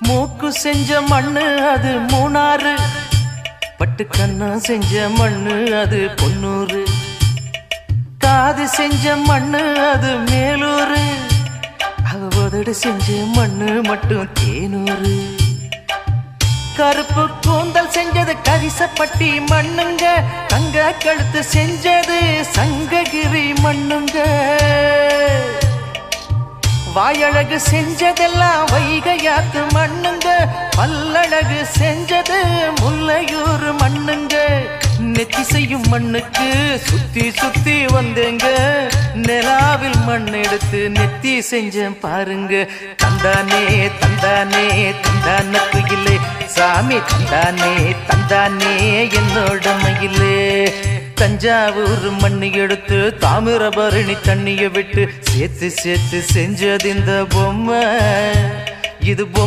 மூக்கு செஞ்ச மண்ணு அது மூணாறு, பட்டு கண்ணா செஞ்ச மண்ணு அது பொன்னூறு, காது செஞ்ச மண்ணு அது மேலூரு, அவ உதடு செஞ்ச மண்ணு மட்டும் தேனூரு. கருப்பு கூந்தல் செஞ்சது கரிசப்பட்டி மண்ணுங்க, தங்க கழுத்து செஞ்சது சங்ககிரி மண்ணுங்க, வாயழகு செஞ்சதெல்லாம் வைகையாத்து மண்ணுங்க, பல்லழகு செஞ்சது முல்லையூர் மண்ணுங்க. நெத்தி செய்யும் மண்ணுக்கு சுத்தி சுத்தி வந்தேங்க, நிலாவில் மண் எடுத்து நெத்தி செஞ்சேன் பாருங்க. தந்தானே தந்தானே தந்தான குயிலே சாமி, தந்தானே தந்தானே என்னோட மயிலே. தஞ்சாவூர் மண்ணு எடுத்து தாமிரபரணி தண்ணிய விட்டு சேர்த்து சேர்த்து செஞ்சது இந்த பொம்மை, இது